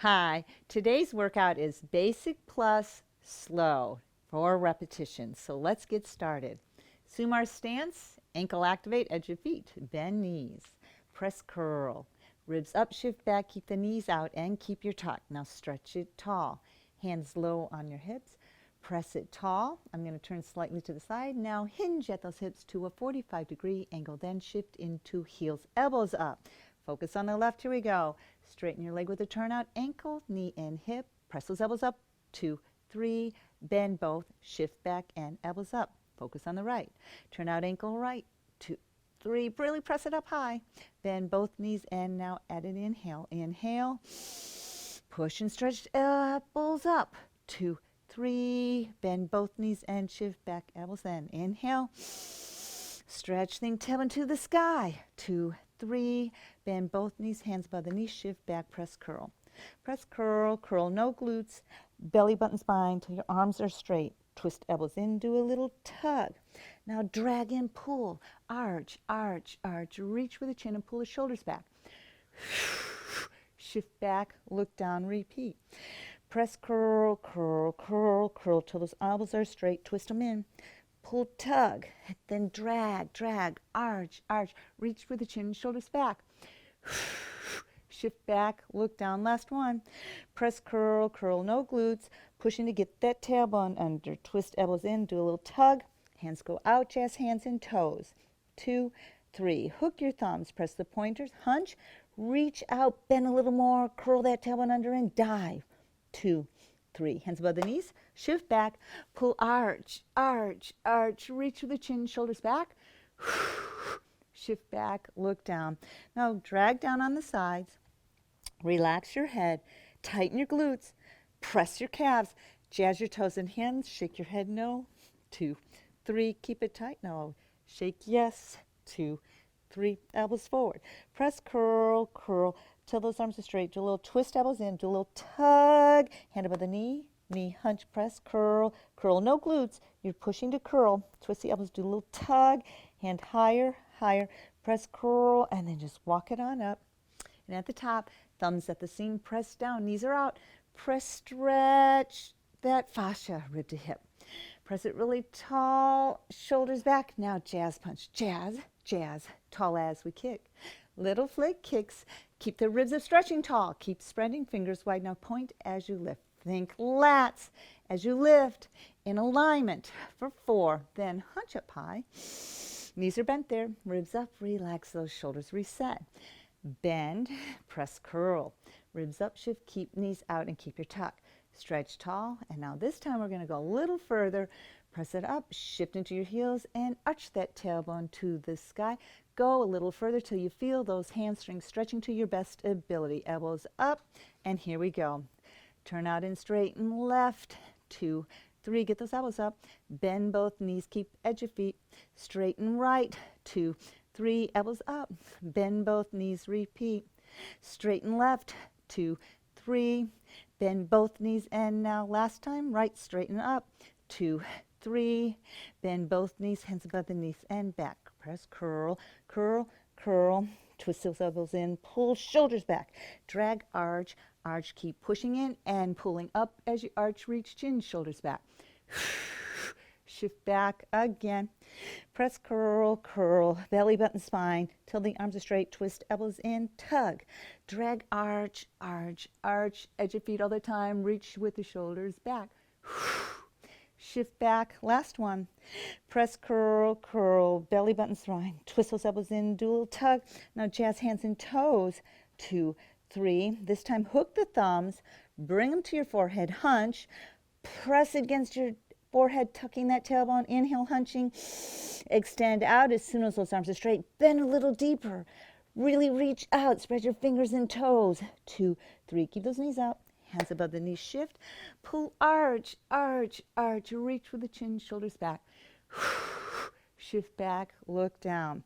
Hi, today's workout is basic plus slow, 4 repetitions. So let's get started. Sumar stance, ankle activate, edge of feet, bend knees, press curl, ribs up, shift back, keep the knees out and keep your tuck. Now stretch it tall, hands low on your hips, press it tall. I'm going to turn slightly to the side. Now hinge at those hips to a 45-degree angle, then shift into heels, elbows up. Focus on the left, here we go. Straighten your leg with a turnout, ankle, knee and hip. Press those elbows up, 2, 3, bend both, shift back and elbows up. Focus on the right. Turn out ankle right, 2, 3, really press it up high. Bend both knees and now add an inhale. Inhale, push and stretch elbows up, 2, 3, bend both knees and shift back, elbows then. Inhale, stretch, think tailbone to the sky, 2, 3, bend both knees, hands above the knees, shift back, press curl. Press curl, curl, no glutes, belly button spine till your arms are straight. Twist elbows in, do a little tug. Now drag and pull, arch, arch, arch, reach with the chin and pull the shoulders back. Shift back, look down, repeat. Press curl, curl, curl, curl till those elbows are straight, twist them in. Pull, tug, then drag, drag, arch, arch, reach with the chin and shoulders back. Shift back, look down, last one. Press curl, curl, no glutes, pushing to get that tailbone under. Twist elbows in, do a little tug. Hands go out, jazz hands and toes. 2, 3, hook your thumbs, press the pointers, hunch, reach out, bend a little more, curl that tailbone under and dive. 2, 3, hands above the knees, shift back, pull, arch, arch, arch, reach with the chin, shoulders back, shift back, look down. Now drag down on the sides, relax your head, tighten your glutes, press your calves, jazz your toes and hands, shake your head no, 2, 3, keep it tight, no, shake yes, 2, 3, elbows forward, press curl, curl, till those arms are straight. Do a little twist, elbows in, do a little tug, hand above the knee, knee, hunch, press, curl, curl, no glutes. You're pushing to curl. Twist the elbows, do a little tug, hand higher, higher, press, curl, and then just walk it on up. And at the top, thumbs at the seam, press down, knees are out. Press, stretch that fascia, rib to hip. Press it really tall, shoulders back. Now jazz punch, jazz, jazz, tall as we kick. Little flick kicks. Keep the ribs of stretching tall. Keep spreading, fingers wide. Now point as you lift. Think lats as you lift in alignment for 4. Then hunch up high. Knees are bent there. Ribs up. Relax those shoulders. Reset. Bend. Press curl. Ribs up. Shift. Keep knees out and keep your tuck. Stretch tall. And now this time we're going to go a little further. Press it up. Shift into your heels and arch that tailbone to the sky. Go a little further till you feel those hamstrings stretching to your best ability. Elbows up, and here we go. Turn out and straighten left, 2, 3, get those elbows up. Bend both knees, keep edge of feet. Straighten right, 2, 3, elbows up. Bend both knees, repeat. Straighten left, 2, 3, bend both knees, and now last time, right, straighten up, 2, 3, bend both knees, hands above the knees and back. Press, curl, curl, curl, twist those elbows in, pull shoulders back, drag, arch, arch, keep pushing in and pulling up as you arch, reach, chin, shoulders back. Shift back again. Press, curl, curl, belly button spine till the arms are straight, twist elbows in, tug, drag, arch, arch, arch, edge of feet all the time, reach with the shoulders back. Shift back, last one. Press, curl, curl, belly button spine. Twist those elbows in, do a little tug. Now jazz hands and toes. 2, 3. This time hook the thumbs, bring them to your forehead, hunch. Press against your forehead, tucking that tailbone. Inhale, hunching. Extend out as soon as those arms are straight. Bend a little deeper. Really reach out. Spread your fingers and toes. 2, 3. Keep those knees out. Hands above the knees, shift, pull, arch, arch, arch, reach with the chin, shoulders back. Shift back, look down.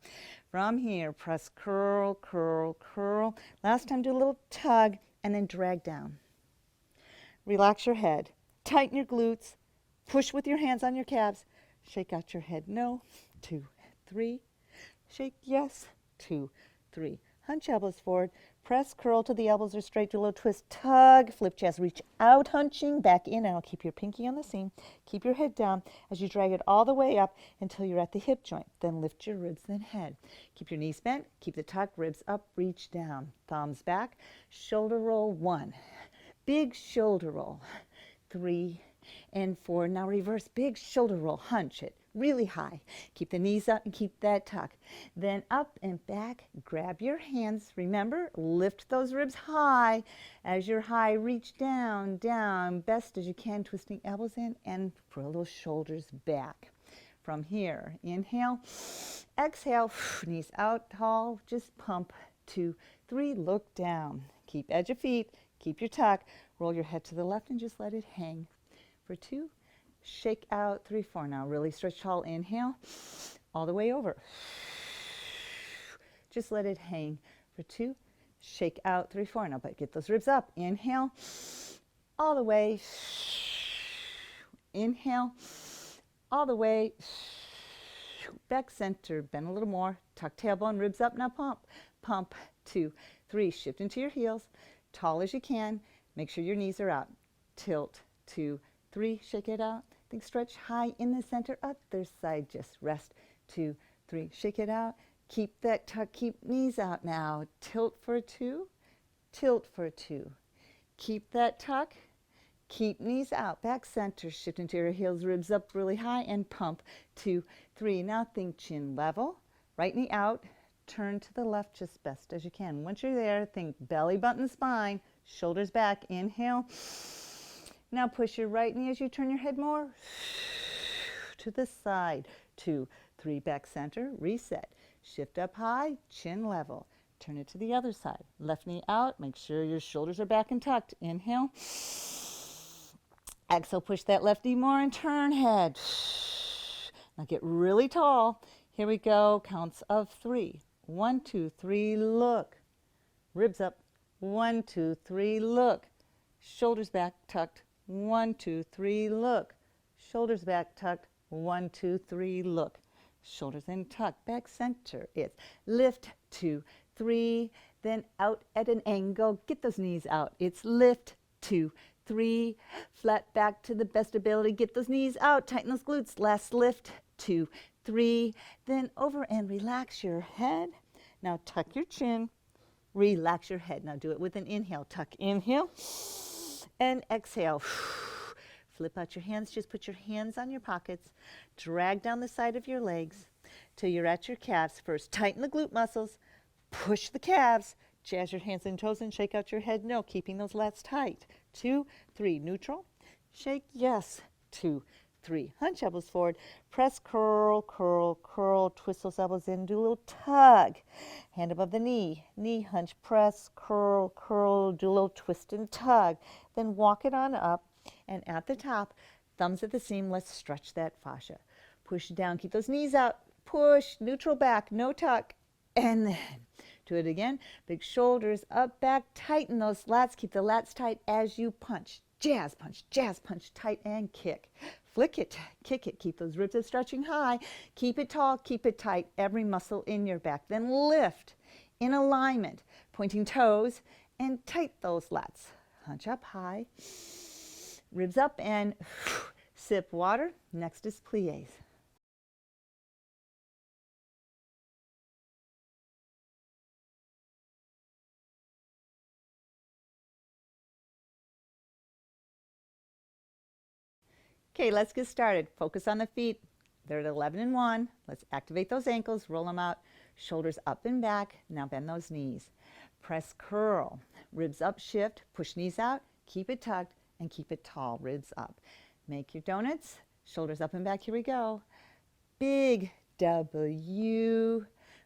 From here, press curl, curl, curl. Last time, do a little tug, and then drag down. Relax your head. Tighten your glutes. Push with your hands on your calves. Shake out your head, no. 2, 3. Shake, yes. 2, 3. Hunch elbows forward. Press, curl till the elbows are straight, do a little twist, tug, flip chest, reach out, hunching, back in, and I'll keep your pinky on the seam. Keep your head down as you drag it all the way up until you're at the hip joint. Then lift your ribs, then head. Keep your knees bent, keep the tuck, ribs up, reach down. Thumbs back, shoulder roll, 1. Big shoulder roll, 3 and 4. Now reverse, big shoulder roll, hunch it really high. Keep the knees up and keep that tuck. Then up and back, grab your hands. Remember, lift those ribs high. As you're high, reach down, down, best as you can, twisting elbows in and pull those shoulders back. From here, inhale, exhale, knees out tall, just pump, 2, 3, look down. Keep edge of feet, keep your tuck, roll your head to the left and just let it hang. For 2, shake out, 3, 4. Now really stretch tall, inhale, all the way over. Just let it hang. For 2, shake out, 3, 4. Now but get those ribs up, inhale, all the way, inhale, all the way, back center, bend a little more, tuck tailbone, ribs up, now pump, pump, 2, 3, shift into your heels, tall as you can, make sure your knees are out, tilt, 2, 3, shake it out, think stretch high in the center, other side, just rest, 2, 3, shake it out, keep that tuck, keep knees out now, tilt for 2, tilt for 2, keep that tuck, keep knees out, back center, shift into your heels, ribs up really high and pump, 2, 3, now think chin level, right knee out, turn to the left just best as you can. Once you're there, think belly button spine, shoulders back, inhale. Now push your right knee as you turn your head more to the side. 2, 3, back center, reset. Shift up high, chin level. Turn it to the other side. Left knee out, make sure your shoulders are back and tucked. Inhale. Exhale, push that left knee more and turn head. Now get really tall. Here we go, counts of 3. 1, 2, 3, look. Ribs up. 1, 2, 3, look. Shoulders back, tucked. 1, 2, 3, look. Shoulders back, tucked. 1, 2, 3, look. Shoulders in, tuck, back center. It's lift, 2, 3, then out at an angle. Get those knees out. It's lift, 2, 3, flat back to the best ability. Get those knees out. Tighten those glutes. Last lift, 2, 3, then over and relax your head. Now tuck your chin. Relax your head. Now do it with an inhale. Tuck, inhale. And exhale. Flip out your hands. Just put your hands on your pockets. Drag down the side of your legs till you're at your calves. First, tighten the glute muscles. Push the calves. Jazz your hands and toes and shake out your head. No, keeping those lats tight. 2, 3, neutral. Shake, yes. 2, 3, hunch elbows forward. Press, curl, curl, curl. Twist those elbows in. Do a little tug. Hand above the knee. Knee hunch, press, curl, curl. Do a little twist and tug. Then walk it on up. And at the top, thumbs at the seam. Let's stretch that fascia. Push down. Keep those knees out. Push. Neutral back. No tuck. And then do it again. Big shoulders up, back. Tighten those lats. Keep the lats tight as you punch. Jazz punch, tight and kick. Flick it, kick it. Keep those ribs stretching high. Keep it tall, keep it tight. Every muscle in your back. Then lift in alignment, pointing toes and tight those lats. Hunch up high. Ribs up and sip water. Next is pliés. Okay, let's get started. Focus on the feet. They're at 11 and 1. Let's activate those ankles, roll them out, shoulders up and back. Now bend those knees. Press, curl, ribs up, shift, push knees out, keep it tucked, and keep it tall, ribs up. Make your donuts, shoulders up and back. Here we go. Big W,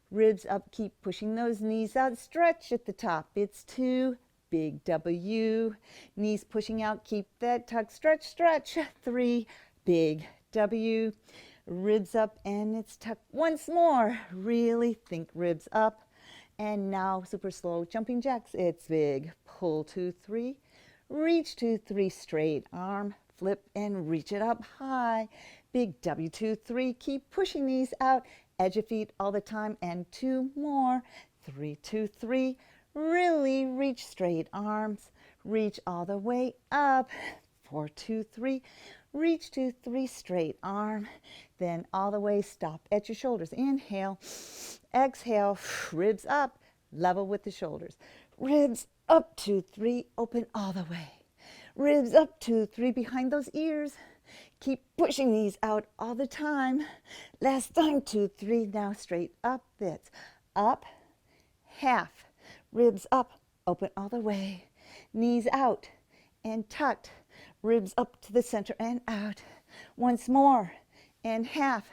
ribs up, keep pushing those knees out, stretch at the top. It's 2, big W, knees pushing out, keep that tuck, stretch, stretch. 3, big W, ribs up, and it's tucked once more. Really think ribs up. And now super slow jumping jacks. It's big, pull 2, 3, reach 2, 3, straight arm, flip and reach it up high. Big W, 2, 3, keep pushing these out, edge of feet all the time, and 2 more. 3, 2, 3, Really reach straight arms. Reach all the way up. 4, 2, 3. Reach 2, 3, straight arm. Then all the way, stop at your shoulders. Inhale, exhale, ribs up, level with the shoulders. Ribs up, 2, 3, open all the way. Ribs up, 2, 3, behind those ears. Keep pushing these out all the time. Last time, 2, 3, now straight up, bits. Up, half, ribs up, open all the way. Knees out and tucked, ribs up to the center and out. Once more, and half,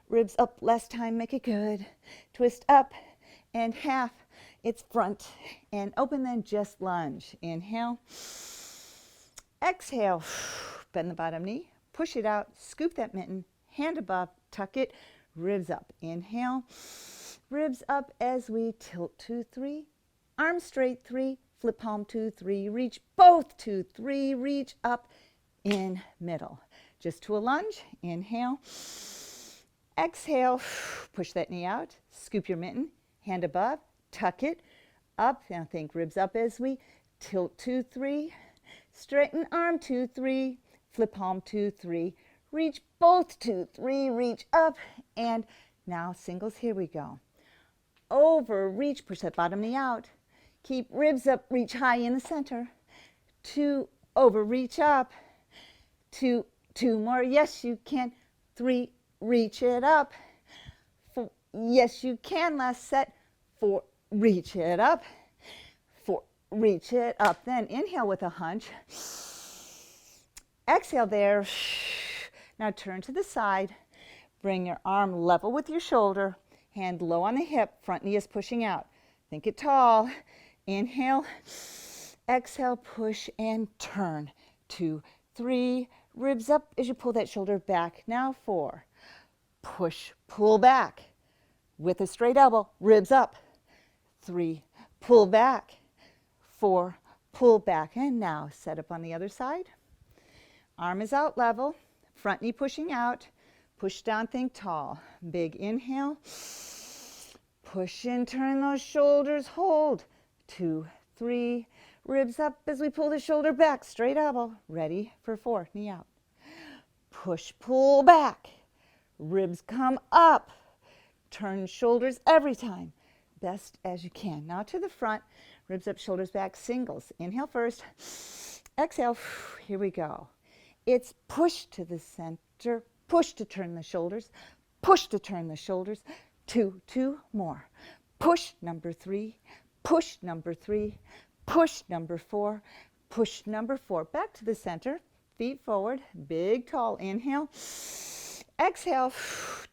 ribs up, last time, make it good. Twist up and half, it's front and open, then just lunge. Inhale, exhale, bend the bottom knee, push it out, scoop that mitten, hand above, tuck it, ribs up. Inhale, ribs up as we tilt 2, 3, arms straight 3, flip palm 2, 3, reach both 2, 3, reach up in middle. Just to a lunge, inhale, exhale, push that knee out, scoop your mitten, hand above, tuck it, up, now think ribs up as we tilt 2, 3, straighten arm 2, 3, flip palm 2, 3, reach both 2, 3, reach up, and now singles, here we go. Over, reach, push that bottom knee out, keep ribs up, reach high in the center, 2, over, reach up, 2, 2 more, yes you can, 3, reach it up, 4, yes you can, last set, 4, reach it up, 4, reach it up, then inhale with a hunch, exhale there, now turn to the side, bring your arm level with your shoulder, hand low on the hip, front knee is pushing out, think it tall, inhale, exhale, push and turn, 2, 3, ribs up as you pull that shoulder back, now 4, push, pull back, with a straight elbow, ribs up, 3, pull back, 4, pull back, and now set up on the other side, arm is out level, front knee pushing out, push down, think tall, big inhale, push and turn those shoulders, hold, 2, 3, ribs up as we pull the shoulder back, straight elbow, ready for 4, knee out, push, pull back, ribs come up, turn shoulders every time, best as you can. Now to the front, ribs up, shoulders back, singles, inhale first, exhale, here we go. It's push to the center, push to turn the shoulders, push to turn the shoulders, 2, 2 more, push number 3, push number 3, push number 4, push number 4, back to the center, feet forward, big tall inhale, exhale,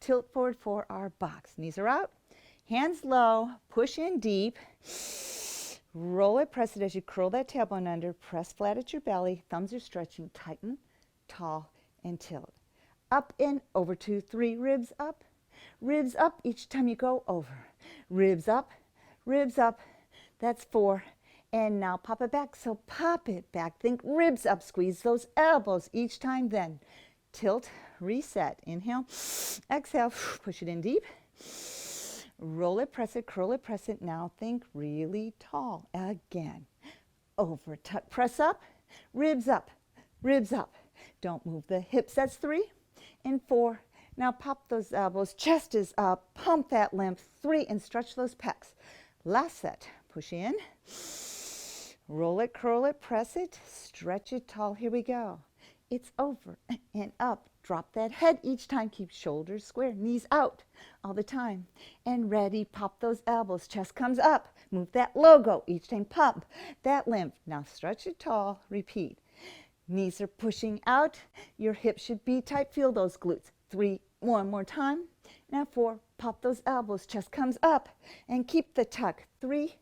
tilt forward for our box, knees are out, hands low, push in deep, roll it, press it as you curl that tailbone under, press flat at your belly, thumbs are stretching, tighten, tall and tilt, up and over, 2, 3, ribs up each time you go over, ribs up, that's 4, and now pop it back, so pop it back, think ribs up, squeeze those elbows each time, then tilt, reset, inhale, exhale, push it in deep, roll it, press it, curl it, press it, now think really tall, again, over, tuck, press up, ribs up, don't move the hips, that's 3 and 4, now pop those elbows, chest is up, pump that lymph, 3 and stretch those pecs, last set, push in, roll it, curl it, press it, stretch it tall, here we go, it's over and up, drop that head each time, keep shoulders square, knees out all the time, and ready, pop those elbows, chest comes up, move that logo each time, pump that lymph, now stretch it tall, repeat, knees are pushing out, your hips should be tight, feel those glutes, 3, one more time, now 4, pop those elbows, chest comes up, and keep the tuck, 3,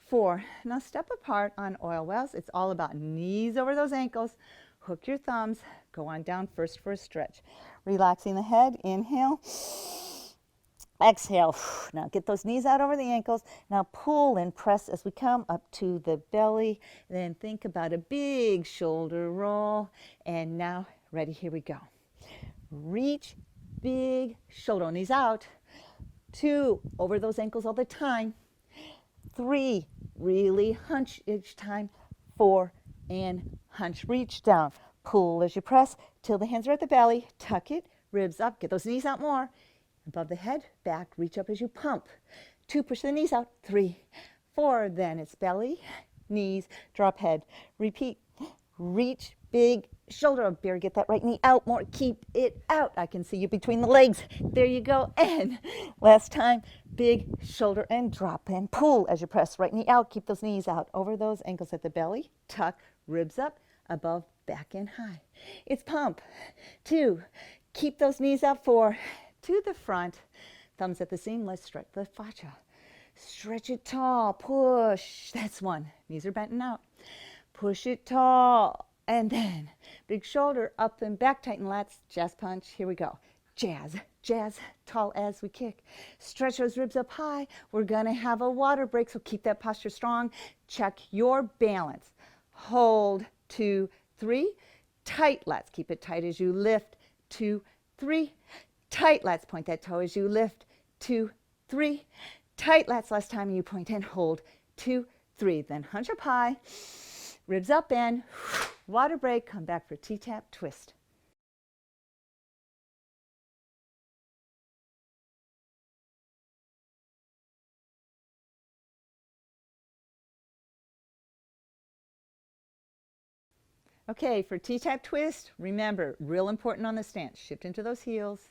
4, now step apart on oil wells, it's all about knees over those ankles, hook your thumbs, go on down first for a stretch, relaxing the head, inhale, exhale, now get those knees out over the ankles, now pull and press as we come up to the belly, then think about a big shoulder roll, and now ready, here we go, reach, big shoulder, knees out, 2, over those ankles all the time, 3, really hunch each time. 4 and hunch, reach down, pull as you press till the hands are at the belly, tuck it, ribs up, get those knees out more, above the head, back, reach up as you pump. 2, push the knees out, 3, 4, then it's belly, knees, drop head, repeat, reach, big shoulder up, bear, get that right knee out more, keep it out, I can see you between the legs, there you go, and last time, big shoulder and drop and pull as you press, right knee out, keep those knees out, over those ankles at the belly, tuck, ribs up, above, back and high. It's pump. 2, keep those knees out, 4, to the front, thumbs at the seam, let's stretch the fascia. Stretch it tall, push, that's 1, knees are bent and out. Push it tall, and then big shoulder up and back, tighten lats, jazz punch, here we go. Jazz, jazz, tall as we kick. Stretch those ribs up high. We're gonna have a water break, so keep that posture strong. Check your balance. Hold, 2, 3, tight lats, keep it tight as you lift, 2, 3, tight lats, point that toe as you lift, 2, 3, tight lats, last time you point and hold, 2, 3, then hunch up high, ribs up and water break, come back for T-Tap Twist. Okay, for T-Type Twist, remember, real important on the stance, shift into those heels,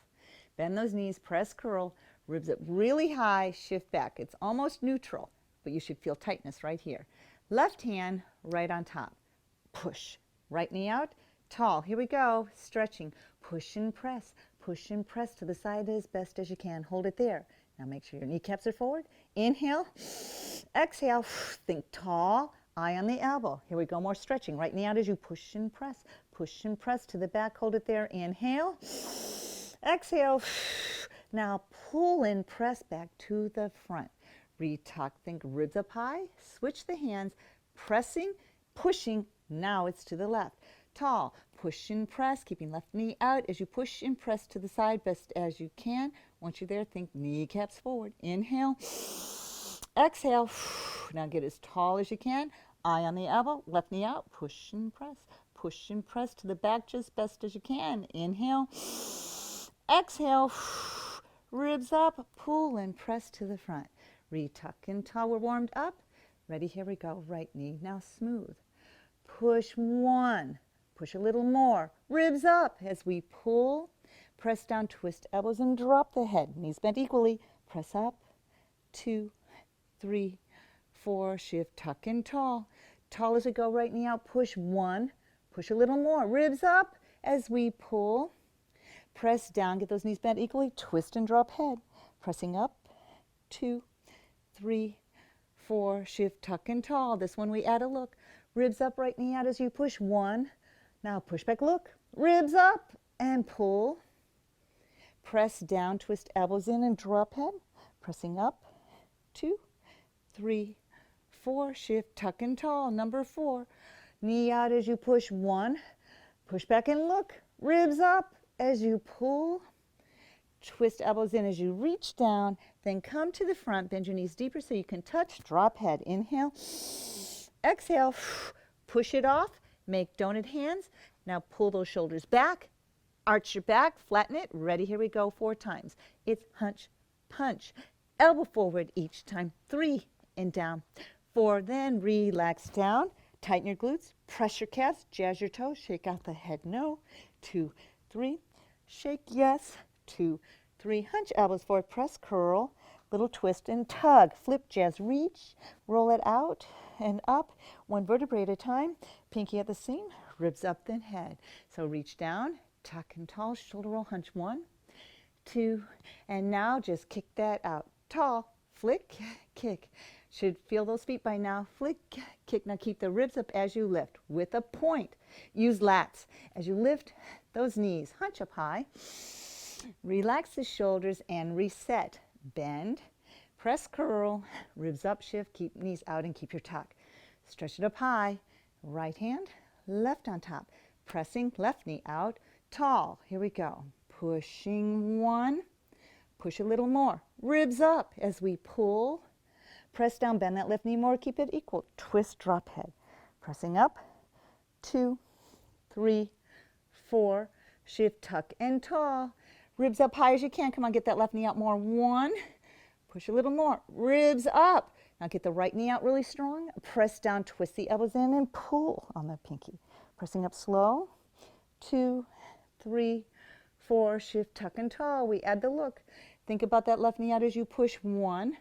bend those knees, press curl, ribs up really high, shift back. It's almost neutral, but you should feel tightness right here. Left hand right on top, push, right knee out, tall, here we go, stretching, push and press to the side as best as you can, hold it there. Now make sure your kneecaps are forward, inhale, exhale, think tall, eye on the elbow. Here we go, more stretching. Right knee out as you push and press to the back. Hold it there. Inhale. Exhale. Now pull and press back to the front. Retuck, think ribs up high. Switch the hands, pressing, pushing. Now it's to the left. Tall, push and press, keeping left knee out as you push and press to the side best as you can. Once you're there, think kneecaps forward. Inhale. Exhale. Now get as tall as you can. Eye on the elbow, left knee out, push and press to the back just best as you can. Inhale. Exhale. Ribs up, pull and press to the front. Retuck until we're warmed up. Ready, here we go. Right knee, now smooth. Push 1, push a little more. Ribs up as we pull. Press down, twist elbows and drop the head. Knees bent equally. Press up, 2, 3, 4, shift, tuck and tall. Tall as we go, right knee out, push 1, push a little more. Ribs up as we pull. Press down, get those knees bent equally, twist and drop head. Pressing up, 2, 3, 4, shift, tuck and tall. This one we add a look. Ribs up, right knee out as you push 1. Now push back, look. Ribs up and pull. Press down, twist elbows in and drop head. Pressing up, 2, 3, 4, shift, tuck and tall. Number 4, knee out as you push 1, push back and look, ribs up as you pull, twist elbows in as you reach down, then come to the front, bend your knees deeper so you can touch, drop head, inhale, exhale, push it off, make donut hands, now pull those shoulders back, arch your back, flatten it, ready, here we go, 4 times. It's hunch, punch, elbow forward each time, 3, and down, 4, then relax down, tighten your glutes, press your calves, jazz your toes, shake out the head, no, 2, 3, shake, yes, 2, 3, hunch, elbows forward, press, curl, little twist and tug, flip, jazz, reach, roll it out and up, 1 vertebrae at a time, pinky at the seam, ribs up, then head. So reach down, tuck and tall, shoulder roll, hunch, 1, 2, and now just kick that out, tall, flick, kick. Should feel those feet by now. Flick, kick. Now keep the ribs up as you lift with a point. Use lats. As you lift those knees, hunch up high. Relax the shoulders and reset. Bend, press, curl, ribs up, shift, keep knees out and keep your tuck. Stretch it up high. Right hand, left on top. Pressing, left knee out. Tall. Here we go. Pushing 1. Push a little more. Ribs up as we pull. Press down, bend that left knee more, keep it equal. Twist, drop head. Pressing up, 2, 3, 4. Shift, tuck, and tall. Ribs up high as you can. Come on, get that left knee out more. 1. Push a little more. Ribs up. Now get the right knee out really strong. Press down, twist the elbows in, and pull on the pinky. Pressing up slow. 2, 3, 4. Shift, tuck, and tall. We add the look. Think about that left knee out as you push. 1.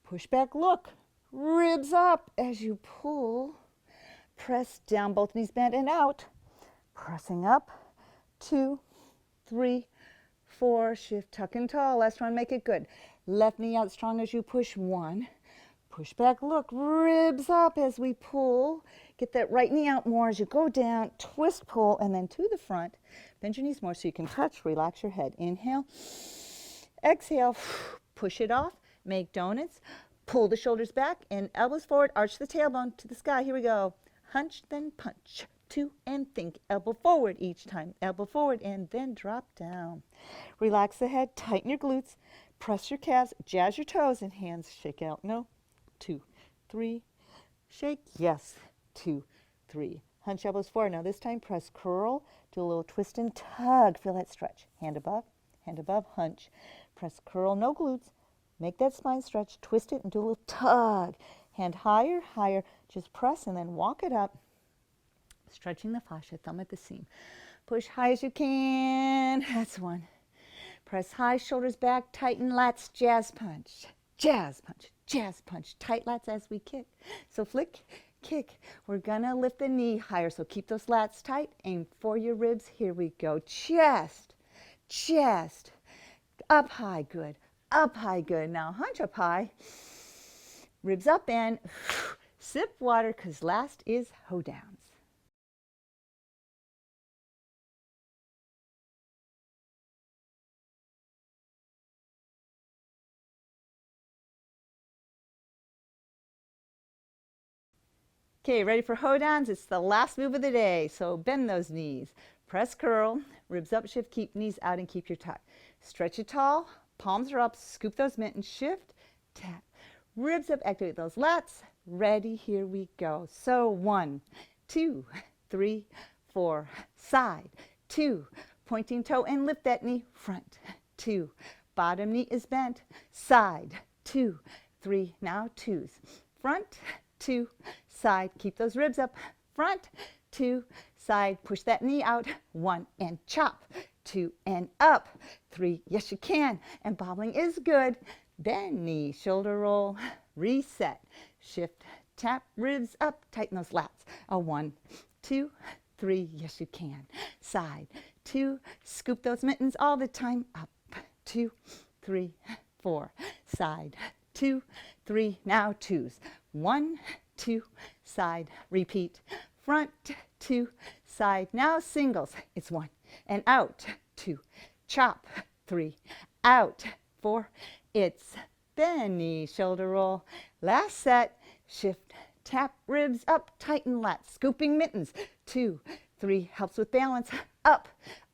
Push back, look. Ribs up as you pull. Press down, both knees bent and out. Pressing up. 2, 3, 4. Shift, tuck, and tall. Last one, make it good. Left knee out strong as you push. 1. Push back, look. Ribs up as we pull. Get that right knee out more as you go down. Twist, pull, and then to the front. Bend your knees more so you can touch. Relax your head. Inhale. Exhale. Push it off. Make donuts. Pull the shoulders back and elbows forward. Arch the tailbone to the sky. Here we go. Hunch, then punch. 2 and think. Elbow forward each time. Elbow forward and then drop down. Relax the head. Tighten your glutes. Press your calves. Jazz your toes and hands shake out. No. 2, 3. Shake. Yes. 2, 3. Hunch elbows forward. Now this time press curl. Do a little twist and tug. Feel that stretch. Hand above, hunch. Press curl, no glutes. Make that spine stretch. Twist it and do a little tug. Hand higher, higher. Just press and then walk it up. Stretching the fascia, thumb at the seam. Push high as you can. That's 1. Press high, shoulders back, tighten lats, jazz punch. Jazz punch, jazz punch. Tight lats as we kick. So flick, kick. We're gonna lift the knee higher, so keep those lats tight. Aim for your ribs. Here we go. Chest, chest. Up high, good. Up high, good. Now hunch up high. Ribs up and sip water, because last is Hoedowns. Okay, ready for Hoedowns? It's the last move of the day, so bend those knees. Press curl, ribs up, shift, keep knees out and keep your tuck. Stretch it tall, palms are up, scoop those mittens, shift, tap. Ribs up, activate those lats. Ready, here we go. So 1, 2, 3, 4, side, 2, pointing toe and lift that knee, front, 2, bottom knee is bent, side, 2, 3, now 2s, front, 2, side, keep those ribs up, front, 2, side, push that knee out, 1 and chop, 2 and up, 3, yes you can, and bobbling is good. Bend knee, shoulder roll, reset, shift, tap, ribs up, tighten those lats, 1, 2, 3, yes you can, side, 2, scoop those mittens all the time, up, 2, 3, 4, side, 2, 3, now 2s, 1, 2, side, repeat, front, 2, side, now singles, it's 1, and out, 2, chop, 3, out, 4, it's bend knee, shoulder roll, last set, shift, tap, ribs up, tighten lats, scooping mittens, 2, 3, helps with balance, up,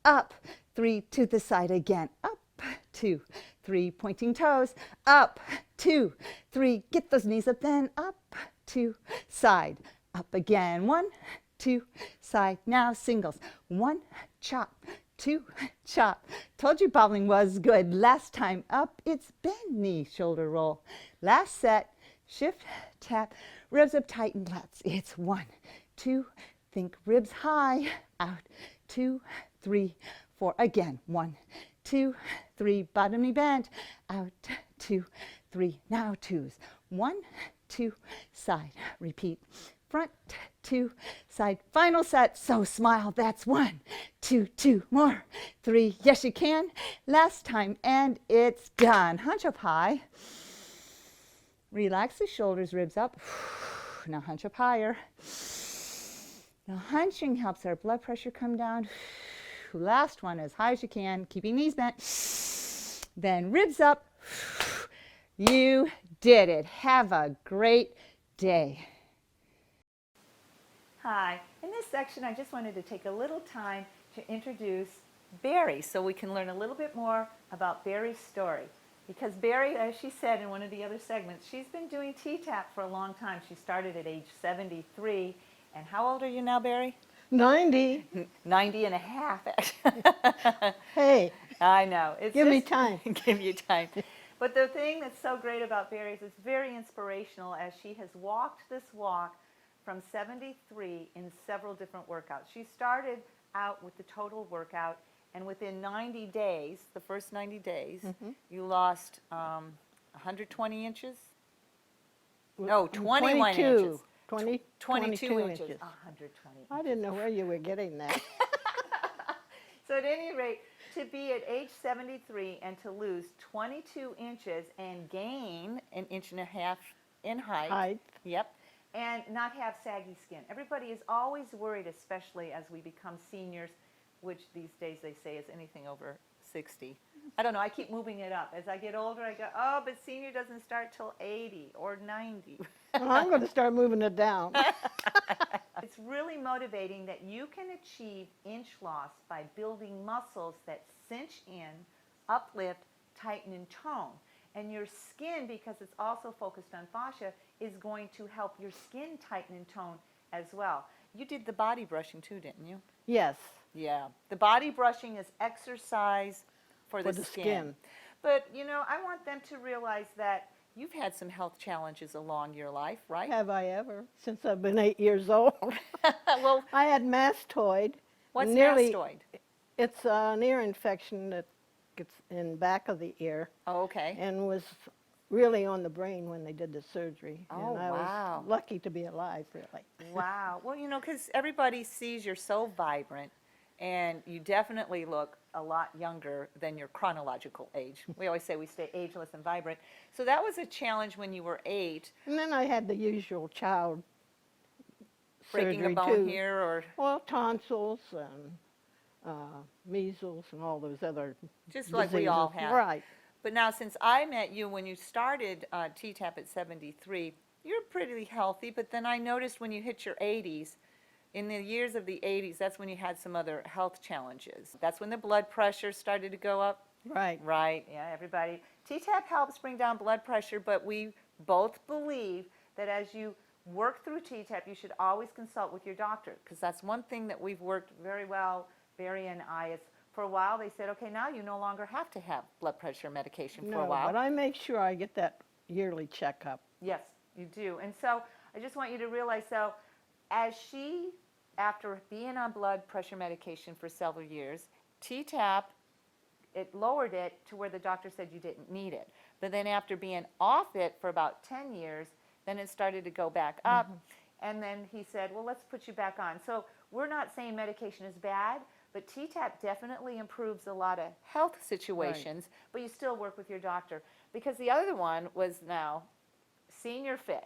up, 3, to the side again, up, 2, 3, pointing toes, up, 2, 3, get those knees up, then up, 2, side, up again, 1, 2, side, now singles, 1, chop, 2, chop. Told you bobbling was good. Last time up, it's bend knee, shoulder roll. Last set, shift, tap, ribs up, tighten lats. It's 1, 2, think ribs high, out, 2, 3, 4, again, 1, 2, 3, bottom knee bent, out, 2, 3, now 2s, 1, 2, side, repeat, front, 2, side, final set, so smile, that's 1, 2, 2 more, 3, yes you can, last time, and it's done. Hunch up high, relax the shoulders, ribs up, now hunch up higher. Now hunching helps our blood pressure come down. Last one, as high as you can, keeping knees bent, then ribs up. You did it. Have a great day. Hi, in this section I just wanted to take a little time to introduce Barry so we can learn a little bit more about Barry's story. Because Barry, as she said in one of the other segments, she's been doing T-Tapp for a long time. She started at age 73. And how old are you now, Barry? 90. 90 and a half, actually. Hey, I know. It's give me just- time. Give you time. But the thing that's so great about Barry is it's very inspirational as she has walked this walk from 73 in several different workouts. She started out with the total workout, and within 90 days, the first 90 days, you lost 120 inches? No, 21 inches. 22 inches. 120 I didn't know where you were getting that. So at any rate, to be at age 73 and to lose 22 inches and gain an inch and a half in height. Height. Yep. And not have saggy skin. Everybody is always worried, especially as we become seniors, which these days they say is anything over 60. I don't know, I keep moving it up. As I get older, I go, oh, but senior doesn't start till 80 or 90. Well, I'm going to start moving it down. It's really motivating that you can achieve inch loss by building muscles that cinch in, uplift, tighten, and tone. And your skin, because it's also focused on fascia, is going to help your skin tighten and tone as well. You did the body brushing too, didn't you? Yes. Yeah. The body brushing is exercise for the skin. But, you know, I want them to realize that you've had some health challenges along your life, right? Have I ever? Since I've been 8 years old. Well, I had mastoid. what's nearly, mastoid? It's an ear infection that gets in back of the ear Oh, okay. and was really on the brain when they did the surgery. Oh, and I wow. was lucky to be alive, really. Wow. Well, you know, because everybody sees you're so vibrant, and you definitely look a lot younger than your chronological age. We always say we stay ageless and vibrant. So that was a challenge when you were 8. And then I had the usual child Breaking a surgery bone too. here, or Well, tonsils and measles and all those other just like we all diseases. have. Right. But now, since I met you when you started T-Tapp at 73, you're pretty healthy. But then I noticed when you hit your 80s, in the years of the 80s, that's when you had some other health challenges. That's when the blood pressure started to go up. Right. Right, yeah, everybody. T-Tapp helps bring down blood pressure, but we both believe that as you work through T-Tapp, you should always consult with your doctor, because that's one thing that we've worked very well, Barry and I, is for a while they said, okay, now you no longer have to have blood pressure medication for a while. But I make sure I get that yearly checkup. Yes, you do. And so I just want you to realize, so as she, after being on blood pressure medication for several years, T-Tapp, it lowered it to where the doctor said you didn't need it. But then after being off it for about 10 years, then it started to go back up. And then he said, well, let's put you back on. So we're not saying medication is bad, but T-Tapp definitely improves a lot of health situations, but you still work with your doctor. Because the other one was now Senior Fit.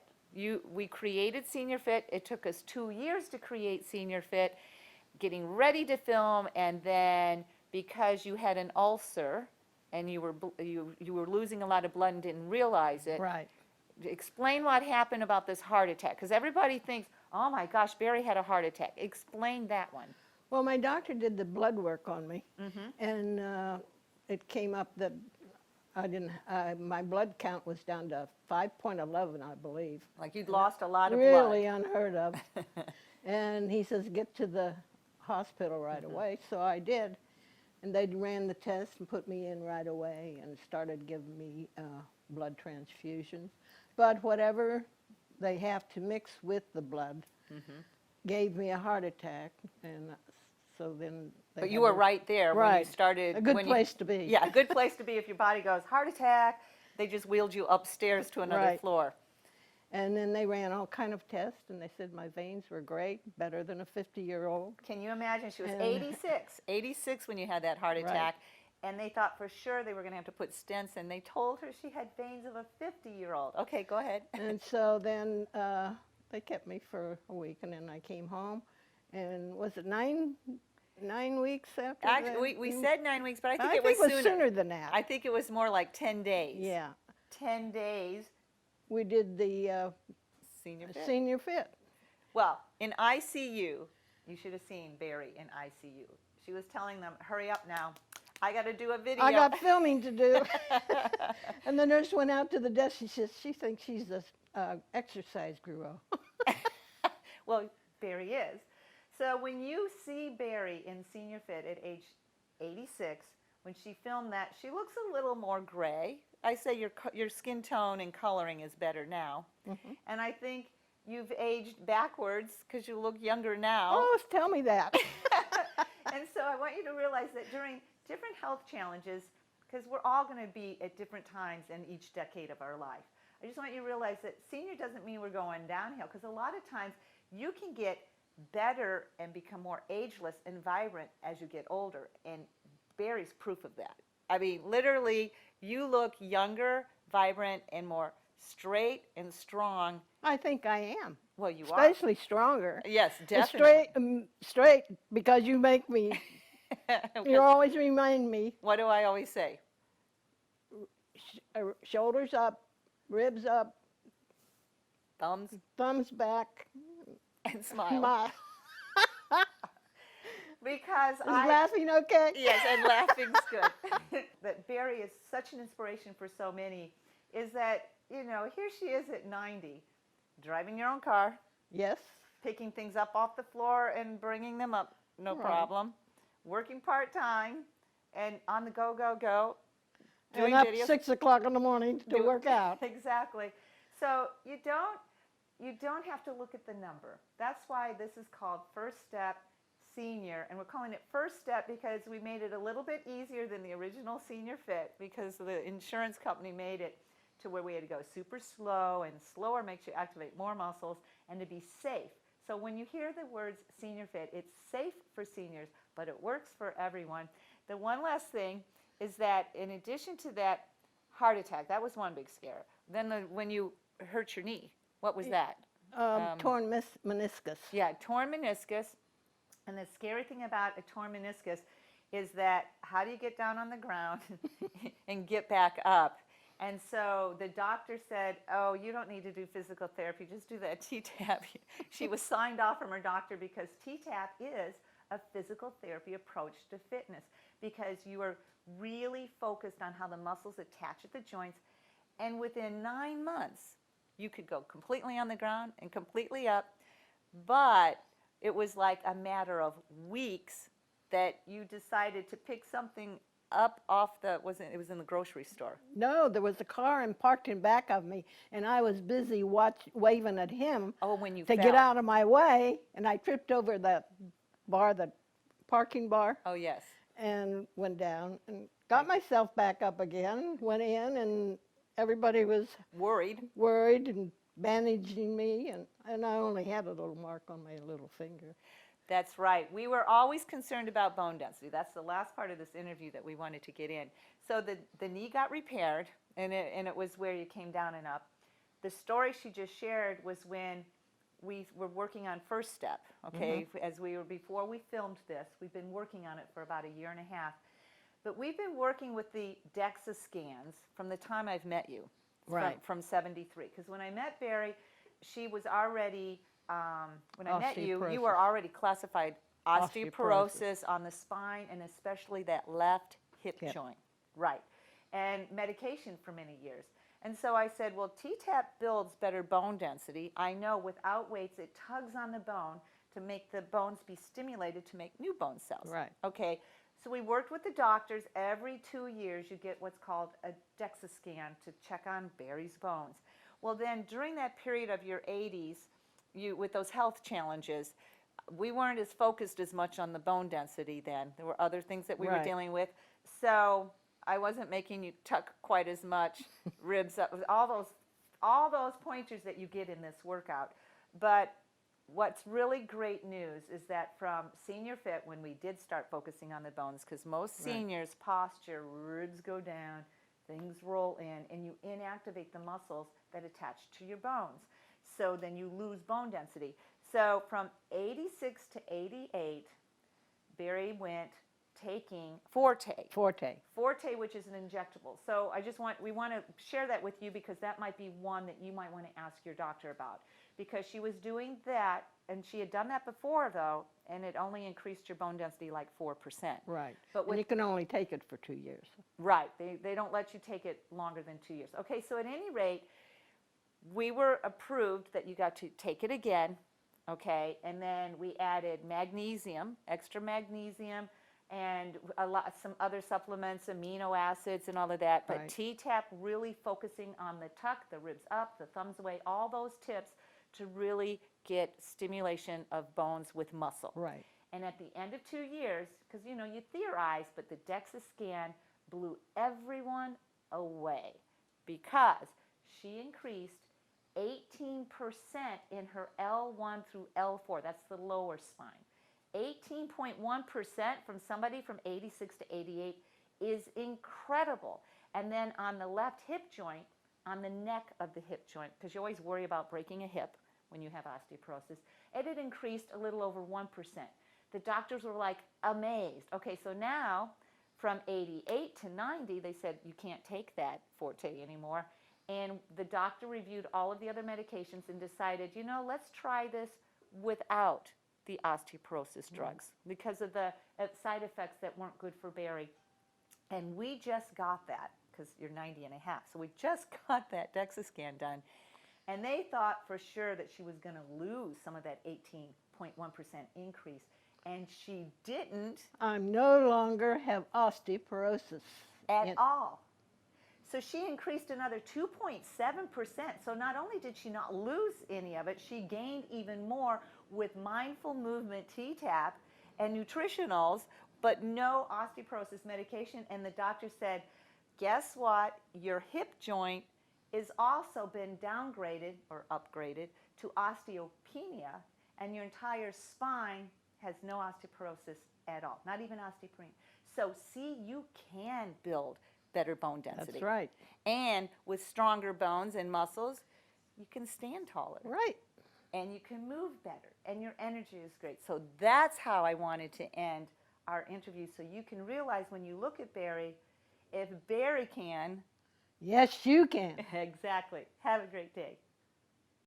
We created Senior Fit. It took us 2 years to create Senior Fit, getting ready to film, and then because you had an ulcer and you were losing a lot of blood and didn't realize it. Right. Explain what happened about this heart attack, because everybody thinks, oh my gosh, Barry had a heart attack. Explain that one. Well, my doctor did the blood work on me, and it came up that I didn't. My blood count was down to 5.11, I believe. Like you'd lost a lot of Really blood. unheard of. And he says, get to the hospital right away. So I did. And they ran the test and put me in right away and started giving me blood transfusions. But whatever they have to mix with the blood gave me a heart attack. And so then they But had you were to- right there when you started. A good when place to be. Yeah, a good place to be if your body goes, heart attack, they just wheeled you upstairs to another Right. floor. And then they ran all kind of tests, and they said my veins were great, better than a 50-year-old. Can you imagine? She was And- 86 when you had that heart Right. attack. And they thought for sure they were going to have to put stents, and they told her she had veins of a 50-year-old. Okay, go ahead. And so then they kept me for a week, and then I came home. And was it 9 weeks after that? Actually, we said 9 weeks, but I think I it was think sooner. sooner than that. I think it was more like 10 days. Yeah. 10 days. We did the Senior Fit. Senior Fit. Well, in ICU, you should have seen Barry in ICU. She was telling them, hurry up now. I got to do a video. I got filming to do. And the nurse went out to the desk. She says she thinks she's the exercise guru. Well, Barry is. So when you see Barry in Senior Fit at age 86, when she filmed that, she looks a little more gray. I say your skin tone and coloring is better now. Mm-hmm. And I think you've aged backwards because you look younger now. Oh, tell me that. And so I want you to realize that during different health challenges, because we're all going to be at different times in each decade of our life, I just want you to realize that senior doesn't mean we're going downhill, because a lot of times you can get better and become more ageless and vibrant as you get older, and Barry's proof of that. I mean, literally, you look younger, vibrant, and more straight and strong. I think I am. Well, you are. Especially stronger. Yes, definitely. Straight because you make me, you always remind me. What do I always say? Shoulders up, ribs up, thumbs back, and smile. smile. Because Is laughing okay? Yes, and laughing's good. That Barry is such an inspiration for so many is that, you know, here she is at 90, driving your own car. Yes. Picking things up off the floor and bringing them up, no problem. Working part-time and on the go, go, go. Doing and up videos. 6 o'clock in the morning to work out. Exactly. So you don't have to look at the number. That's why this is called First Step Senior, and we're calling it First Step because we made it a little bit easier than the original Senior Fit, because the insurance company made it to where we had to go super slow, and slower makes you activate more muscles, and to be safe. So when you hear the words Senior Fit, it's safe for seniors, but it works for everyone. The one last thing is that in addition to that heart attack, that was one big scare. Then when you hurt your knee, what was that? Torn meniscus. Yeah, torn meniscus. And the scary thing about a torn meniscus is that how do you get down on the ground and get back up? And so the doctor said, oh, you don't need to do physical therapy, just do that T-Tapp. She was signed off from her doctor because T-Tapp is a physical therapy approach to fitness, because you are really focused on how the muscles attach at the joints, and within 9 months you could go completely on the ground and completely up, but it was like a matter of weeks that you decided to pick something up off it was in the grocery store. No, there was a car and parked in back of me, and I was busy waving at him when you to fell. get out of my way, and I tripped over the parking bar. Oh, yes. And went down and got myself back up again, went in, and everybody was worried and bandaging me, and I only had a little mark on my little finger. That's right. We were always concerned about bone density. That's the last part of this interview that we wanted to get in. So the knee got repaired, and it was where you came down and up. The story she just shared was when we were working on First Step, okay? Mm-hmm. Before we filmed this, we've been working on it for about 1.5 years. But we've been working with the DEXA scans from the time I've met you, right, from 73. Because when I met Barry, she was already, when I met you, you were already classified osteoporosis on the spine, and especially that left hip joint. Right. And medication for many years. And so I said, well, T-Tapp builds better bone density. I know without weights, it tugs on the bone to make the bones be stimulated to make new bone cells. Right. Okay. So we worked with the doctors. Every 2 years, you get what's called a DEXA scan to check on Barry's bones. Well, then during that period of your 80s, with those health challenges, we weren't as focused as much on the bone density then. There were other things that we were dealing with. So I wasn't making you tuck quite as much, ribs up, all those pointers that you get in this workout. But what's really great news is that from Senior Fit, when we did start focusing on the bones, because most seniors' posture, ribs go down, things roll in, and you inactivate the muscles that attach to your bones. So then you lose bone density. So from 86 to 88, Barry went taking Forte, which is an injectable. So we want to share that with you, because that might be one that you might want to ask your doctor about, because she was doing that and she had done that before though, and it only increased your bone density like 4%. Right. But And you can only take it for 2 years. right, they don't let you take it longer than 2 years. Okay, so at any rate, we were approved that you got to take it again, okay, and then we added magnesium, extra magnesium, and some other supplements, amino acids and all of that. But Right. T-Tapp really focusing on the tuck, the ribs up, the thumbs away, all those tips to really get stimulation of bones with muscle. Right. And at the end of 2 years, because you theorize, but the DEXA scan blew everyone away because she increased 18% in her L1 through L4. That's the lower spine. 18.1% from somebody from 86 to 88 is incredible. And then on the left hip joint, on the neck of the hip joint, because you always worry about breaking a hip when you have osteoporosis, it had increased a little over 1%. The doctors were like amazed. Okay, so now from 88 to 90, they said you can't take that Forte anymore. And the doctor reviewed all of the other medications and decided, let's try this without the osteoporosis drugs because of the side effects that weren't good for Barry. And we just got that because you're 90 and a half. So we just got that DEXA scan done. And they thought for sure that she was going to lose some of that 18.1% increase. And she didn't. I no longer have osteoporosis. At all. So she increased another 2.7%. So not only did she not lose any of it, she gained even more with mindful movement T-Tapp and nutritionals, but no osteoporosis medication. And the doctor said, guess what? Your hip joint is also been downgraded or upgraded to osteopenia, and your entire spine has no osteoporosis at all, not even osteopenia. So see, you can build better bone density. That's right. And with stronger bones and muscles, you can stand taller. Right. And you can move better, and your energy is great. So that's how I wanted to end our interview, so you can realize when you look at Barry, if Barry can, Yes, you can. exactly. Have a great day.